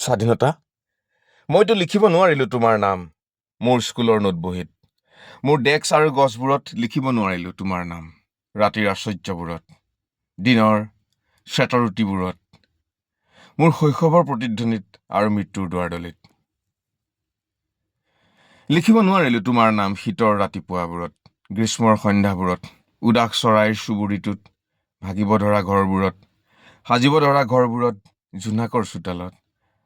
স্বাধীনতা, মইতো লিখিব নোৱাৰিলোঁ তোমাৰ নাম মোৰ স্কুলৰ নোটবহীত। মোৰ ডেস্ক আৰু গছবোৰত লিখিব নোৱাৰিলোঁ তোমাৰ নাম ৰাতিৰ আশ্চৰ্যবোৰত, দিনৰ শ্বেতৰুটিবোৰত, মোৰ শৈশৱৰ প্ৰতিধ্বনিত আৰু মৃত্যুৰ দুৱাৰদলিত। লিখিব নোৱাৰিলোঁ তোমাৰ নাম শীতৰ ৰাতিপুৱাবোৰত, গ্ৰীষ্মৰ সন্ধ্যাবোৰত, উদাস চৰাইৰ চুবুৰিটোত, ভাগিব ধৰা ঘৰবোৰত, সাজিব ধৰা ঘৰবোৰত, জোনাকৰ চোতালত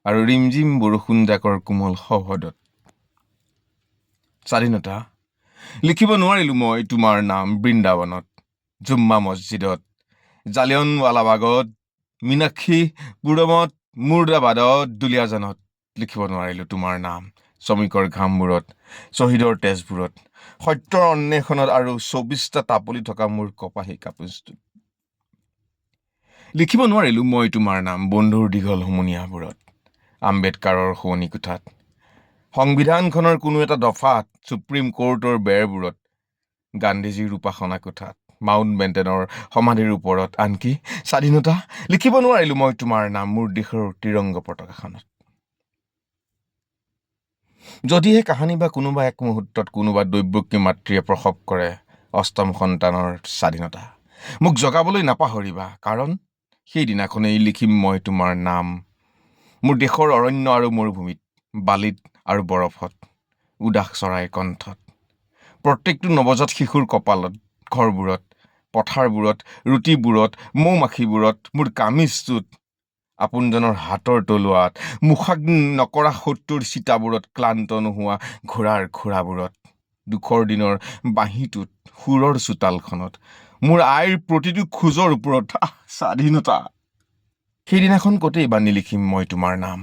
আৰু ৰিমঝিম বৰষুণ জাকৰ কোমল সহদত। স্বাধীনতা, লিখিব নোৱাৰিলোঁ মই তোমাৰ নাম বৃন্দাবনত, জুম্মা মছজিদত, জালিয়নৱালাবাগত, মীনাক্ষী পুৰমত, মুৰ্দাবাদত, দুলিয়াজানত। লিখিব নোৱাৰিলোঁ তোমাৰ নাম শ্ৰমিকৰ ঘামবোৰত, শ্বহীদৰ তেজবোৰত, সত্যৰ অন্বেষণত আৰু 24টা তাপলি থকা মোৰ কপাহী কাপোৰটোত। লিখিব নোৱাৰিলোঁ মই তোমাৰ নাম বন্ধুৰ দীঘল হুমুনিয়াহবোৰত, আম্বেদকাৰৰ শোৱনি কোঠাত, সংবিধানখনৰ কোনো এটা দফাত, ছুপ্ৰিম কোৰ্টৰ বেৰবোৰত, গান্ধীজীৰ উপাসনা কোঠাত, মাউণ্ট বেটেনৰ সমাধিৰ ওপৰত, আনকি স্বাধীনতা, লিখিব নোৱাৰিলোঁ মই তোমাৰ নাম মোৰ দেশৰ ত্ৰিৰংগ পতাকাখনত। যদিহে কাহানি বা কোনোবা এক মুহূৰ্তত কোনোবা দৈৱকী মাতৃয়ে প্ৰসৱ কৰে অষ্টম সন্তানৰ স্বাধীনতা, মোক জগাবলৈ নাপাহৰিবা, কাৰণ সেইদিনাখনেই লিখিম মই তোমাৰ নাম মোৰ দেশৰ অৰণ্য আৰু মৰুভূমিত, বালিত আৰু বৰফত, উদাস চৰাইৰ কণ্ঠত, প্ৰত্যেকটো নৱজাত শিশুৰ কপালত, ঘৰবোৰত, পথাৰবোৰত, ৰুটিবোৰত, মৌমাখিবোৰত, মোৰ কামিজটোত, আপোনজনৰ হাতৰ তলুৱাত, মুখাগ্নি নকৰা শত্ৰুৰ চিতাবোৰত, ক্লান্ত নোহোৱা ঘোঁৰাৰ খুৰাবোৰত, দুখৰ দিনৰ বাঁহীটোত, সুৰৰ চোতালখনত, মোৰ আইৰ প্ৰতিটো খোজৰ ওপৰত। স্বাধীনতা, সেইদিনাখন কতেই বা নিলিখিম মই তোমাৰ নাম।